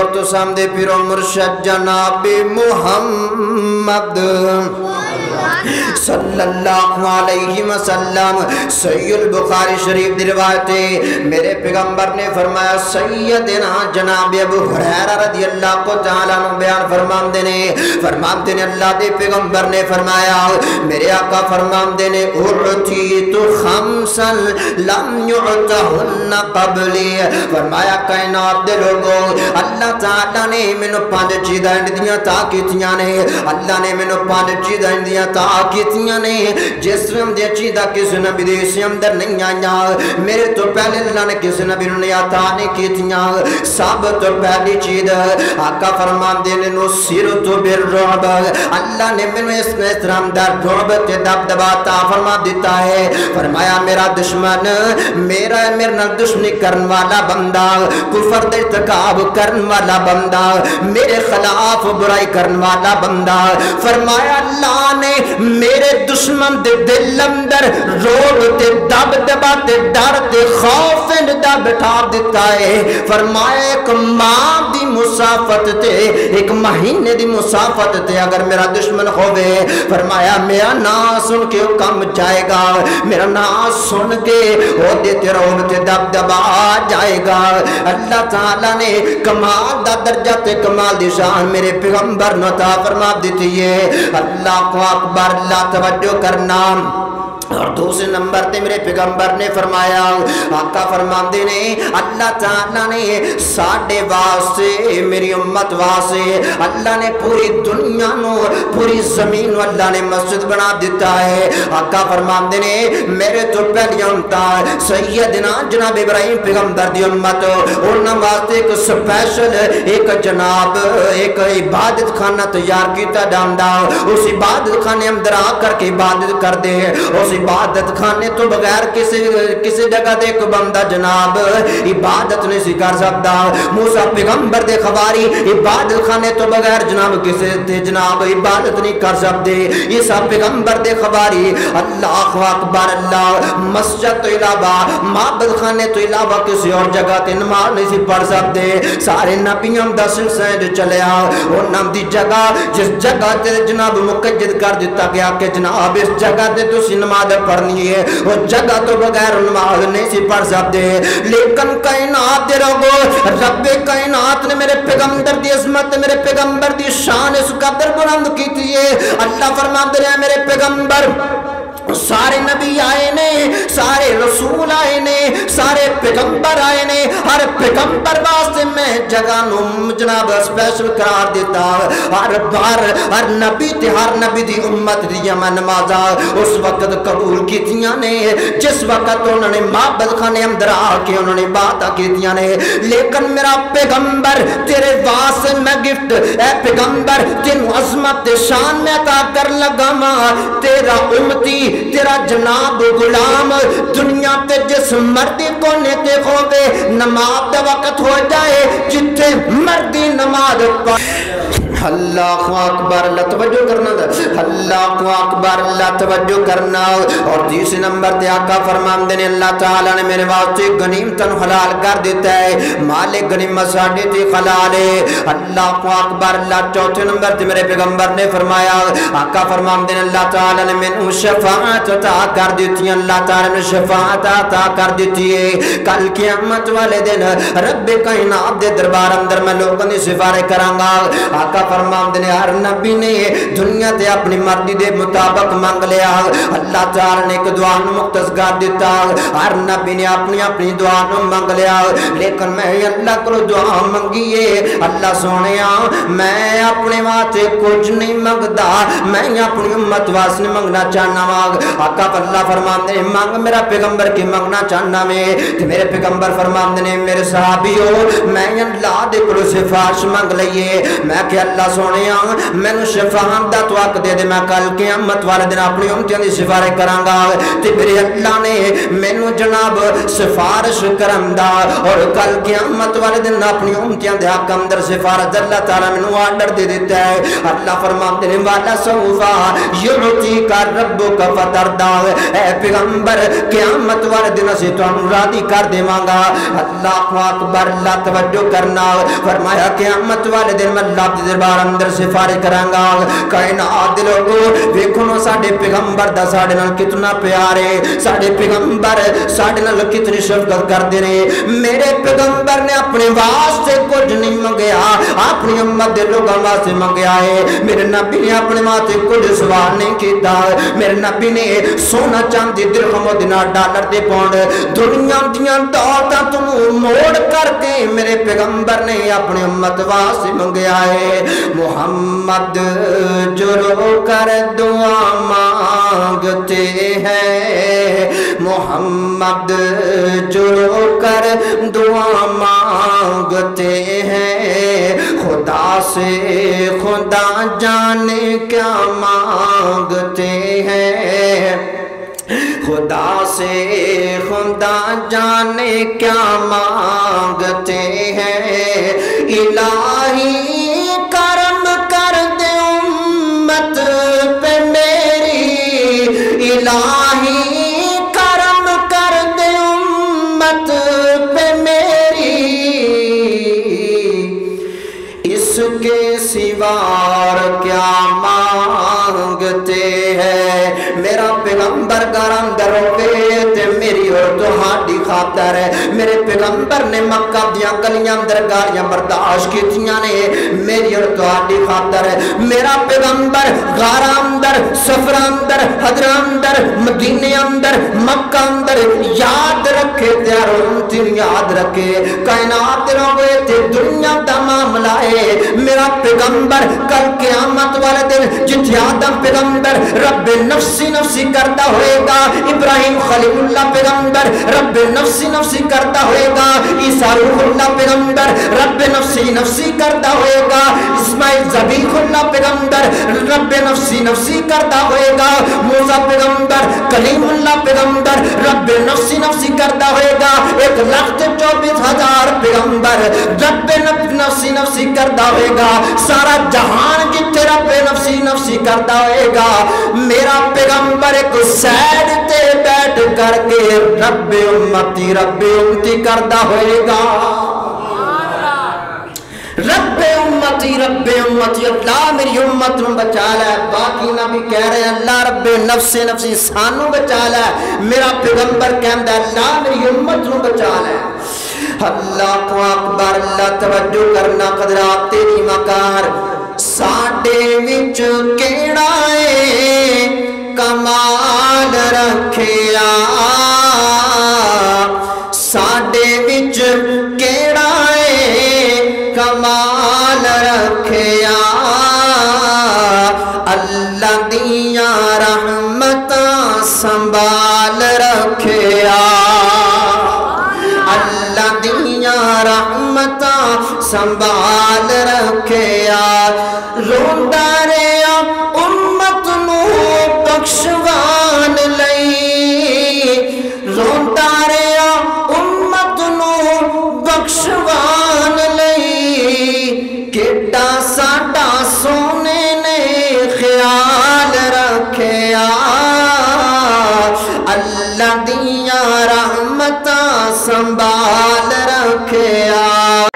اور تو سامنے پیرو مرشد جناب محمد صلی اللہ علیہ وسلم. صحیح البخاری شریف دی روایت ہے میرے پیغمبر نے فرمایا سیدنا جناب ابو ہریرہ رضی اللہ تعالیٰ عنہ بیان فرماندے نے اللہ دے پیغمبر نے فرمایا میرے آقا فرماندے نے اعطیت خمسا لم یعطہن قبلی. فرمایا کائنات دے لوگوں اللہ تعالیٰ نے مینوں 5 چیزاں دیاں تا کیتیاں نے. اللہ نے مینوں 5 چیزاں دیاں تا کیتیاں نے جس دے چیزاں کسی نبی دے اس اندر نہیں آئیاں. میرے تو پہلے اللہ نے کسی نبی نے عطا نہیں کیتیاں. سب تو پہلی چیز آقا فرماندے نے نصرت بالرعب. اللہ نے مینوں اس طرح دا رعب تے دبدبا عطا فرما دیتا ہے. فرمایا میرا دشمن میرے نال دشمنی کرن والا بندہ کفر دے ارتکاب کرن والا بندہ میرے خلاف برائی کرن والا بندہ فرمایا اللہ نے میرے دشمن دے دل اندر روب تے دبدبا تے ڈر تے خوف دا بٹھا دیتا ہے. فرمایا ایک ماہ دی مسافت تے ایک مہینے دی مسافت تے اگر میرا دشمن ہوئے فرمایا میرا نام سن کے وہ کم جائے گا. میرا نام سن کے وہ دیتے روب تے دبدبا جائے گا. اللہ تعالیٰ نے کمال دا درجہ تے کمال دی شان میرے پیغمبر نے عطا فرما دیتی ہے. اللہ کو اکبر اللہ توجہ کرنا. اور دوسرے نمبر تے میرے پیغمبر نے فرمایا آقا فرماندے نے اللہ تعالیٰ نے ساڑھے واسطے میری امت واسطے اللہ نے پوری دنیا نو پوری زمین نو اللہ نے مسجد بنا دیتا ہے. آقا فرماندے نے میرے تو پہلی امت سیدنا جناب ابراہیم پیغمبر دی امت انہاں واسطے ایک سپیشل ایک جناب ایک عبادت خانہ تیار کیتا جاندا. اس عبادت خانے اندر آ کر کے عبادت کر دے. اس عبادت خانے تو بغیر کسی جگہ دے کو بندہ جناب عبادت نہیں سی کر سکتا. موسیٰ پیغمبر دے خواری عبادت خانے تو بغیر جناب کسی دے جناب عبادت نہیں کر سکتے. عیسیٰ پیغمبر دے خواری اللہ اکبر اللہ مسجد تو علاوہ معبد خانے تو علاوہ کسی اور جگہ تے نماز نہیں سی پڑھ سکتے. سارے نبیوں دا سلسلہ چلیا اور نام دی جگہ جس جگہ تے جناب مقید کر دیتا گیا کہ جناب اس جگہ تے تسی نماز پڑھنی ہے وہ جگہ تو بغیر نماز نہیں سی پڑھ سکتے. لیکن کائنات دے لوگوں رب کائنات نے میرے پیغمبر دی عظمت میرے پیغمبر دی شان اس قدر بلند کی تھی. اللہ فرماتے ہیں میرے پیغمبر سارے نبی آئے نے سارے رسول آئے نے سارے پیغمبر آئے نے ہر پیغمبر واسطے میں جگہ نو جناب اسپیشل قرار دیتا. ہر نبی تے ہر نبی دی امت دیا میں نمازا اس وقت قبول کیتیاں نے جس وقت انہوں نے معبد خانے اندر آ کے انہوں نے باتاں کیتیاں نے. لیکن میرا پیغمبر تیرے واسطے میں گفٹ اے پیغمبر تینوں عظمت شان میں عطا کر لگا ماں تیرا امتی تیرا جناب غلام دنیا تے جس مردی کونے تے ہوگے نماز دا وقت ہو جائے جتے مردی نماز پڑھ. اللہ اکبر اللہ توجہ کرنا اللہ اکبر اللہ توجہ کرنا. اور تیسرے نمبر تے آقا فرماندے نے اللہ تعالیٰ نے میرے واسطے غنیمتاں حلال کر دیتا ہے. مالک غنیمت ساڈے تے حلال ہے. اللہ اکبر اللہ. چوتھے نمبر تے میرے پیغمبر نے فرمایا آقا فرماندے نے اللہ تعالیٰ نے مینوں شفاعت عطا کر دیتی. اللہ تعالیٰ نے شفاعت عطا کر دیتی ہے. کل قیامت والے دن رب کائنات دے دربار اندر میں لوگوں دی سفارش کراں گا. آقا فرماندے نے ہر نبی نے دنیا تے اپنی مرضی دے مطابق مانگ لیا. اللہ تعالی نے ایک دعا مختص کر دیتا. ہر نبی نے اپنی اپنی دعا مانگ لیا. لیکن میں اللہ کو دعا منگی ہے اللہ سونیا میں اپنے واسطے کچھ نہیں منگدا میں اپنی امت واسطے منگنا چاہنا وا. آقا اللہ فرماندے نے مانگ میرا پیغمبر کی منگنا چاہنا میں. تے میرے پیغمبر فرماندے نے میرے صحابیو میں اللہ دے کول سفارش مانگ لئیے. میں کہ اللہ اللہ سونے مینوں شفاعت دا تو حق دے دے، میں کل قیامت والے دن اپنی امتیاں دی سفارش کراں گا تے میرے اللہ نے مینوں جناب سفارش کرن دا، اور کل قیامت والے دن اپنی امتیاں دے حق اندر سفارش اللہ تعالی مینوں آرڈر دے دیتا ہے۔ اللہ فرماتے ہیں والا سوفا یعطیک ربک فترضا، اے پیغمبر قیامت والے دن اسی تانوں راضی کر دیواں گا۔ اللہ اکبر، اللہ توجہ کرنا، فرمایا قیامت والے دن میں اللہ دے دربار اندر سفارش کراں گا۔ کائنات دے لوگو ویکھو ساڈے پیغمبر دا ساڈے نال کتنا پیار ہے، ساڈے پیغمبر ساڈے نال کتنی شفقت کردے نے۔ میرے پیغمبر نے اپنے واسطے کچھ نہیں منگیا، اپنی امت دے لوگاں واسطے منگیا ہے۔ میرے نبی نے اپنے واسطے کچھ سوال نہیں کیتا، میرے نبی نے سونا چاندی درہم دینار ڈالر تے پاؤنڈ دنیا دیاں دولتاں تو موڑ کر کے میرے پیغمبر نے اپنی امت واسطے منگیا ہے۔ محمد جو رو کر دعا مانگتے ہیں، محمد جو رو کر دعا مانگتے ہیں، خدا سے خدا جانے کیا مانگتے ہیں، خدا سے خدا جانے کیا مانگتے ہیں۔ الہی کرم کر دے امت پہ میری، الہی کرم کر دے امت پہ میری، اس کے سوار کیا مانگتے ہیں۔ میرا پیغمبر گرم دروگے تے میری اور تہاڈی خاطر ہے۔ میرے پیغمبر نے مکہ دیاں گلیاں اندر گالیاں برداشت کیتیاں نے، میری اور تہاڈی خاطر ہے۔ میرا پیغمبر غار اندر، سفر اندر، حضر اندر، مدینے اندر، مکہ اندر یاد رکھے تیار امتن یاد رکھے۔ کائنات روے تے دنیا دا معاملہ ہے۔ میرا پیغمبر کل قیامت والے دن جتھے آدم پیغمبر رب نفسی نفسی کرتا ہوئے گا، ابراہیم خلیل اللہ پیغمبر رب نفسی نفسی کرتا ہوئے گا، عیسیٰ روح اللہ پیغمبر رب نفسی نفسی کرتا ہوئے گا، اسماعیل ذبیح اللہ پیغمبر رب نفسی نفسی کرتا ہوئے گا، موسیٰ پیغمبر کلیم اللہ پیغمبر رب نفسی نفسی کرتا ہوئے گا، 1,24,000 پیغمبر رب نفسی نفسی کرتا ہوئے گا، سارا جہان جتے رب نفسی نفسی کرتا ہوئے گا۔ میرا پیغمبر ایک سیڈ تے بیٹھ کر کے رب امتی کرتا ہوئے گا، رب امتی اللہ میری امت نو بچا لے۔ باقی نبی کہہ رہے ہیں اللہ رب نفس نفسی سانو بچا لے، میرا پیغمبر کہندا ہے اللہ میری امت نو بچا لے۔ اللہ کو اکبر، اللہ توجہ کرنا قدرات تیری مکار۔ ساڈے وچ کیڑا اے کمال رکھیا، ساڈے وچ کیڑا اے کمال رکھیا، اللہ دیاں رحمتاں سنبھال رکھیا، اللہ دیاں رحمتاں سنبھال رکھیا۔ روندا رہیا امت نو بخشوان لئی، روندا رہیا امت نو بخشوان لئی، کیڈا ساڈا سونے نے خیال رکھیا، اللہ دیاں رحمتاں سنبھال رکھیا۔